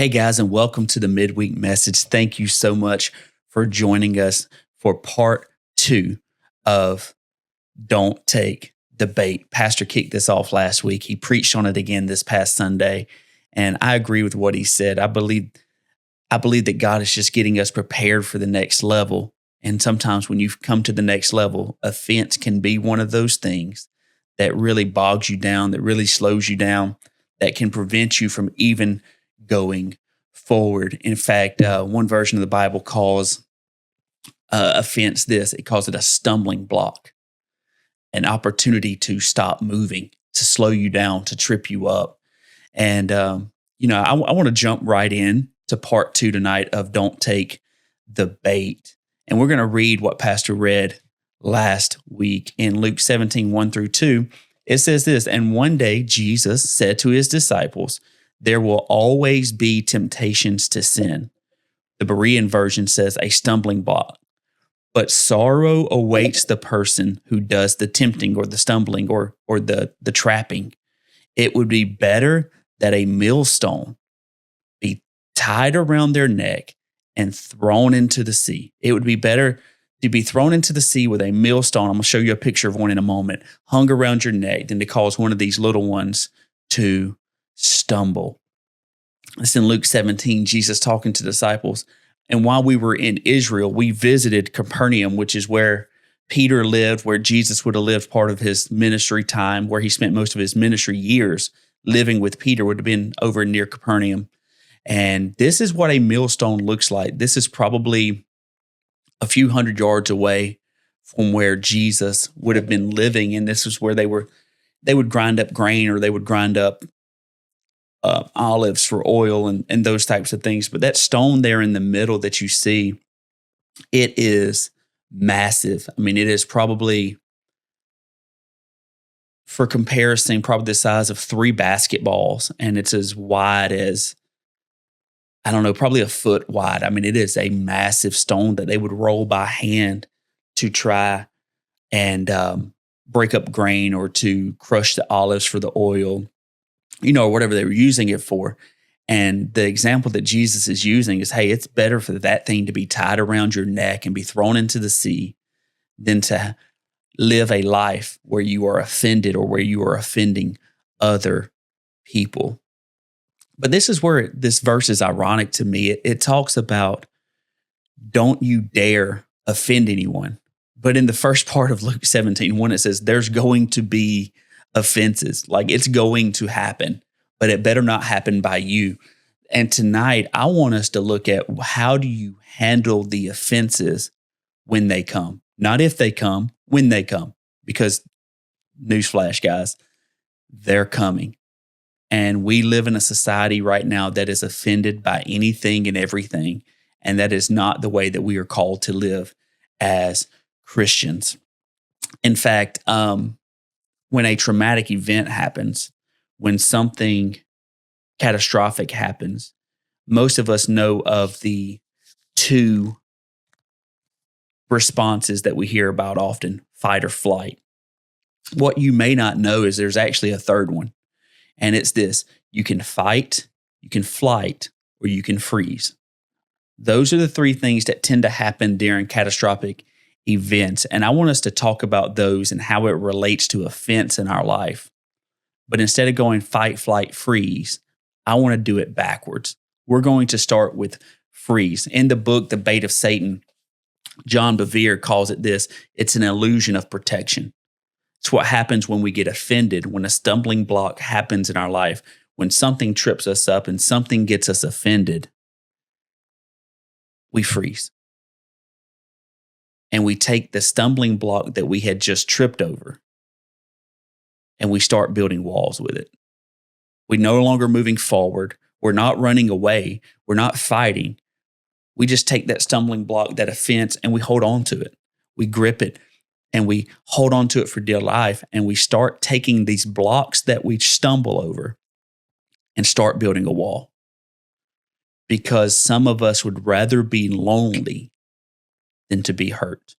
Hey guys, and welcome to the Midweek Message. Thank you so much for joining us for part 2 of Don't Take the Bait. Pastor kicked this off last week. He preached on it again this past Sunday, and I agree with what he said. I believe that God is just getting us prepared for the next level. And sometimes when you come to the next level, offense can be one of those things that really bogs you down, that really slows you down, that can prevent you from even going forward. In fact, one version of the Bible calls offense this. It calls it a stumbling block, an opportunity to stop moving, to slow you down, to trip you up. And, I want to jump right in to part 2 tonight of Don't Take the Bait. And we're going to read what Pastor read last week in Luke 17, 1-2. It says this, "And one day Jesus said to his disciples, 'There will always be temptations to sin.'" The Berean version says a stumbling block. "But sorrow awaits the person who does the tempting or the stumbling or the trapping. It would be better that a millstone be tied around their neck and thrown into the sea. It would be better to be thrown into the sea with a millstone." I'm going to show you a picture of one in a moment, "hung around your neck than to cause one of these little ones to stumble." It's in Luke 17, Jesus talking to disciples. "And while we were in Israel, we visited Capernaum," which is where Peter lived, where Jesus would have lived part of his ministry time, where he spent most of his ministry years living with Peter, would have been over near Capernaum. And this is what a millstone looks like. This is probably a few hundred yards away from where Jesus would have been living. And this is where they would grind up grain, or they would grind up olives for oil and those types of things. But that stone there in the middle that you see, it is massive. I mean, it is probably, for comparison, probably the size of 3 basketballs. And it's as wide as, I don't know, probably a foot wide. I mean, it is a massive stone that they would roll by hand to try and break up grain or to crush the olives for the oil, or whatever they were using it for. And the example that Jesus is using is, hey, it's better for that thing to be tied around your neck and be thrown into the sea than to live a life where you are offended or where you are offending other people. But this is where this verse is ironic to me. It talks about, don't you dare offend anyone. But in the first part of Luke 17, when it says there's going to be offenses, like it's going to happen, but it better not happen by you. And tonight, I want us to look at, how do you handle the offenses when they come? Not if they come, when they come. Because, newsflash, guys, they're coming. And we live in a society right now that is offended by anything and everything. And that is not the way that we are called to live as Christians. In fact, when a traumatic event happens, when something catastrophic happens, most of us know of the 2 responses that we hear about often: fight or flight. What you may not know is there's actually a third one. And it's this: you can fight, you can flight, or you can freeze. Those are the 3 things that tend to happen during catastrophic events. And I want us to talk about those and how it relates to offense in our life. But instead of going fight, flight, freeze, I want to do it backwards. We're going to start with freeze. In the book, The Bait of Satan, John Bevere calls it this: it's an illusion of protection. It's what happens when we get offended, when a stumbling block happens in our life, when something trips us up and something gets us offended, we freeze. And we take the stumbling block that we had just tripped over and we start building walls with it. We're no longer moving forward. We're not running away. We're not fighting. We just take that stumbling block, that offense, and we hold on to it. We grip it and we hold on to it for dear life. And we start taking these blocks that we stumble over and start building a wall. Because some of us would rather be lonely than to be hurt.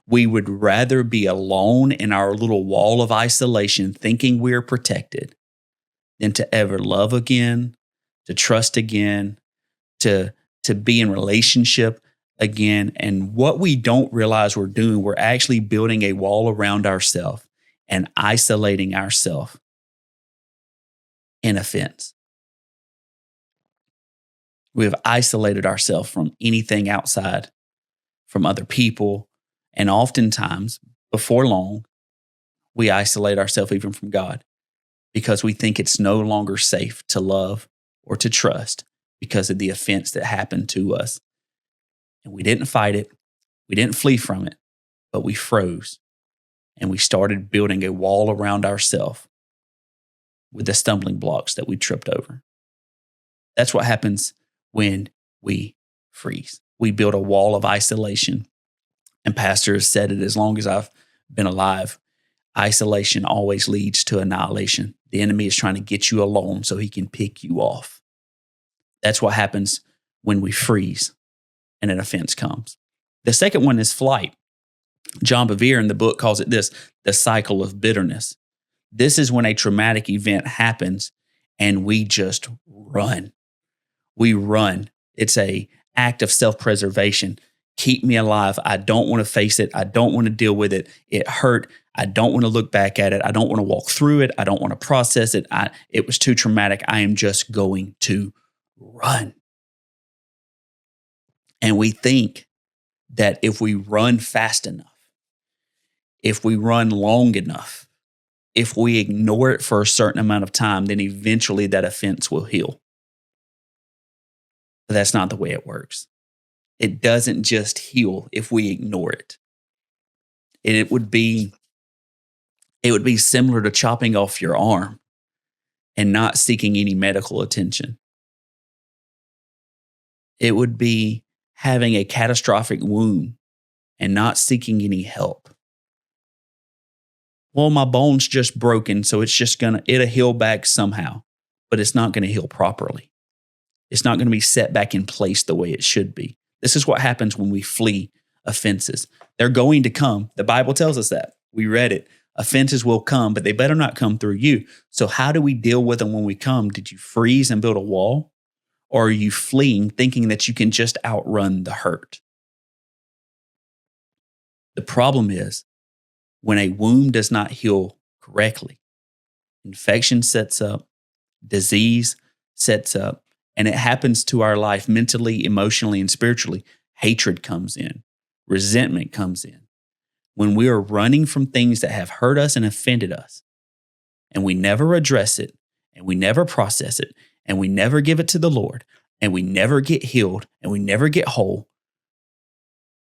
We would rather be alone in our little wall of isolation, thinking we're protected, than to ever love again, to trust again, to be in relationship again. And what we don't realize we're doing, we're actually building a wall around ourselves and isolating ourselves in offense. We have isolated ourselves from anything outside, from other people. And oftentimes, before long, we isolate ourselves even from God because we think it's no longer safe to love or to trust because of the offense that happened to us. And we didn't fight it. We didn't flee from it, but we froze and we started building a wall around ourselves with the stumbling blocks that we tripped over. That's what happens when we freeze. We build a wall of isolation. And Pastor has said it as long as I've been alive. Isolation always leads to annihilation. The enemy is trying to get you alone so he can pick you off. That's what happens when we freeze and an offense comes. The second one is flight. John Bevere in the book calls it this, the cycle of bitterness. This is when a traumatic event happens and we just run. We run. It's an act of self-preservation. Keep me alive. I don't want to face it. I don't want to deal with it. It hurt. I don't want to look back at it. I don't want to walk through it. I don't want to process it. It was too traumatic. I am just going to run. And we think that if we run fast enough, if we run long enough, if we ignore it for a certain amount of time, then eventually that offense will heal. But that's not the way it works. It doesn't just heal if we ignore it. It would be similar to chopping off your arm and not seeking any medical attention. It would be having a catastrophic wound and not seeking any help. Well, my bone's just broken, so it'll heal back somehow, but it's not going to heal properly. It's not going to be set back in place the way it should be. This is what happens when we flee offenses. They're going to come. The Bible tells us that. We read it. Offenses will come, but they better not come through you. So how do we deal with them when we come? Did you freeze and build a wall? Or are you fleeing thinking that you can just outrun the hurt? The problem is when a wound does not heal correctly, infection sets up, disease sets up, and it happens to our life mentally, emotionally, and spiritually. Hatred comes in. Resentment comes in. When we are running from things that have hurt us and offended us, and we never address it, and we never process it, and we never give it to the Lord, and we never get healed, and we never get whole,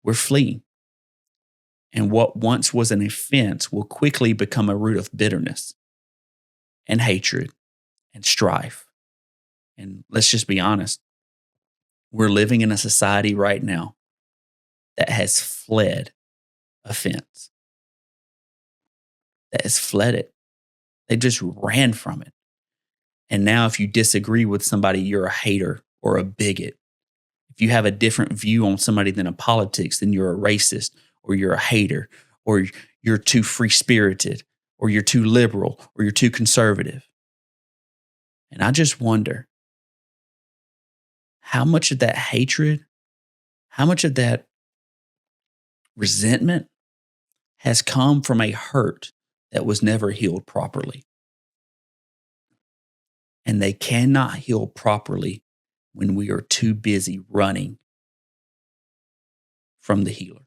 we're fleeing. And what once was an offense will quickly become a root of bitterness and hatred and strife. And let's just be honest. We're living in a society right now that has fled offense, that has fled it. They just ran from it. And now if you disagree with somebody, you're a hater or a bigot. If you have a different view on somebody than a politics, then you're a racist or you're a hater or you're too free-spirited or you're too liberal or you're too conservative. And I just wonder, how much of that hatred, how much of that resentment has come from a hurt that was never healed properly? And they cannot heal properly when we are too busy running from the healer.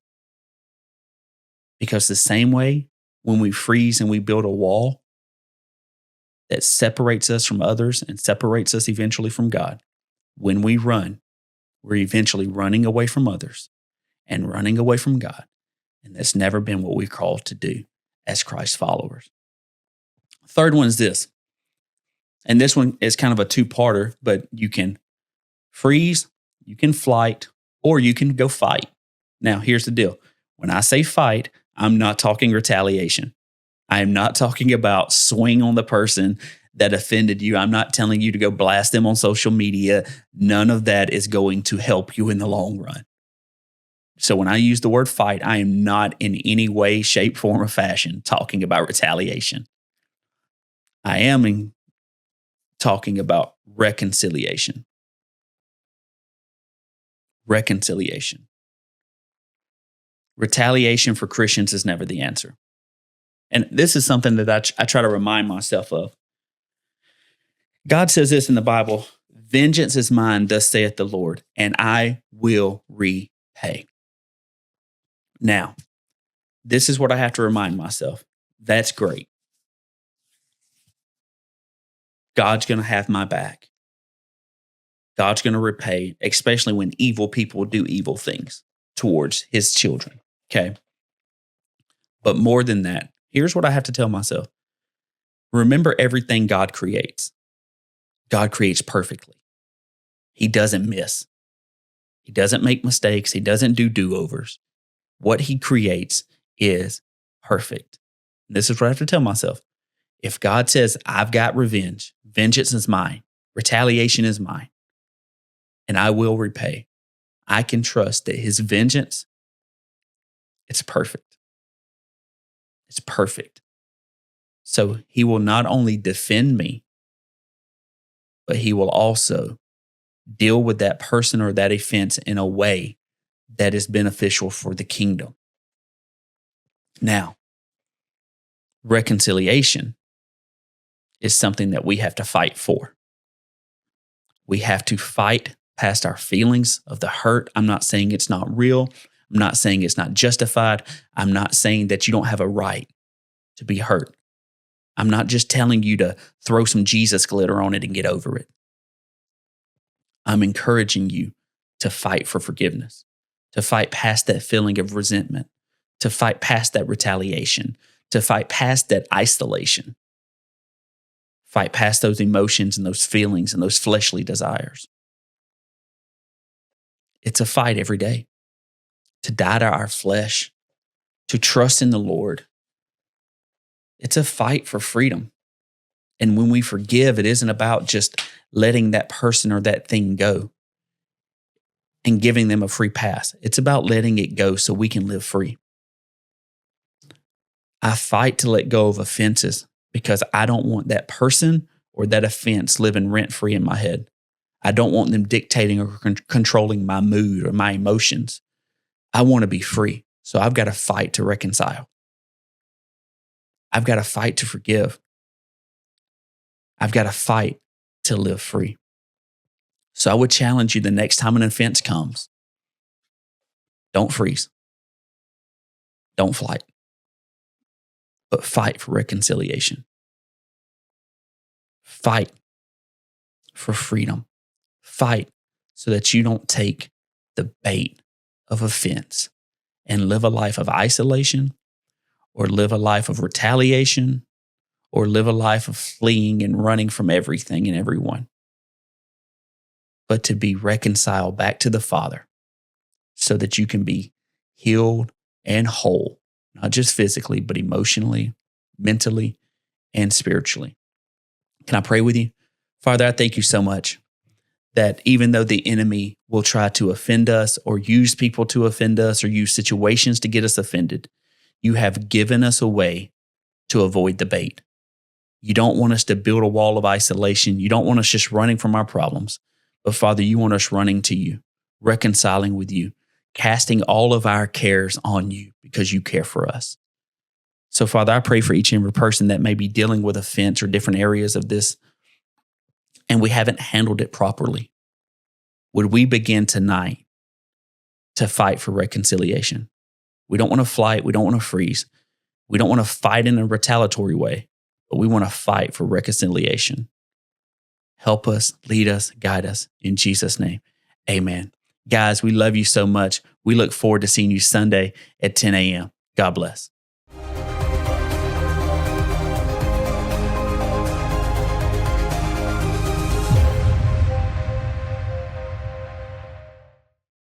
Because the same way when we freeze and we build a wall that separates us from others and separates us eventually from God, when we run, we're eventually running away from others and running away from God. And that's never been what we're called to do as Christ followers. Third one is this. And this one is kind of a two-parter, but you can freeze, you can flight, or you can go fight. Now, here's the deal. When I say fight, I'm not talking retaliation. I am not talking about swing on the person that offended you. I'm not telling you to go blast them on social media. None of that is going to help you in the long run. So when I use the word fight, I am not in any way, shape, form, or fashion talking about retaliation. I am talking about reconciliation. Reconciliation. Retaliation for Christians is never the answer. And this is something that I try to remind myself of. God says this in the Bible, vengeance is mine, thus saith the Lord, and I will repay. Now, this is what I have to remind myself. That's great. God's going to have my back. God's going to repay, especially when evil people do evil things towards his children. Okay. But more than that, here's what I have to tell myself. Remember everything God creates. God creates perfectly. He doesn't miss. He doesn't make mistakes. He doesn't do do-overs. What he creates is perfect. And this is what I have to tell myself. If God says, I've got revenge, vengeance is mine, retaliation is mine, and I will repay, I can trust that his vengeance, it's perfect. It's perfect. So he will not only defend me, but he will also deal with that person or that offense in a way that is beneficial for the kingdom. Now, reconciliation is something that we have to fight for. We have to fight past our feelings of the hurt. I'm not saying it's not real. I'm not saying it's not justified. I'm not saying that you don't have a right to be hurt. I'm not just telling you to throw some Jesus glitter on it and get over it. I'm encouraging you to fight for forgiveness, to fight past that feeling of resentment, to fight past that retaliation, to fight past that isolation, fight past those emotions and those feelings and those fleshly desires. It's a fight every day to die to our flesh, to trust in the Lord. It's a fight for freedom. And when we forgive, it isn't about just letting that person or that thing go and giving them a free pass. It's about letting it go so we can live free. I fight to let go of offenses because I don't want that person or that offense living rent-free in my head. I don't want them dictating or controlling my mood or my emotions. I want to be free. So I've got to fight to reconcile. I've got to fight to forgive. I've got to fight to live free. So I would challenge you the next time an offense comes, don't freeze. Don't fight. But fight for reconciliation. Fight for freedom. Fight so that you don't take the bait of offense and live a life of isolation or live a life of retaliation or live a life of fleeing and running from everything and everyone. But to be reconciled back to the Father so that you can be healed and whole, not just physically, but emotionally, mentally, and spiritually. Can I pray with you? Father, I thank you so much that even though the enemy will try to offend us or use people to offend us or use situations to get us offended, you have given us a way to avoid the bait. You don't want us to build a wall of isolation. You don't want us just running from our problems. But Father, you want us running to you, reconciling with you, casting all of our cares on you because you care for us. So Father, I pray for each and every person that may be dealing with offense or different areas of this, and we haven't handled it properly. Would we begin tonight to fight for reconciliation? We don't want to fight. We don't want to freeze. We don't want to fight in a retaliatory way, but we want to fight for reconciliation. Help us, lead us, guide us. In Jesus' name, amen. Guys, we love you so much. We look forward to seeing you Sunday at 10 a.m. God bless.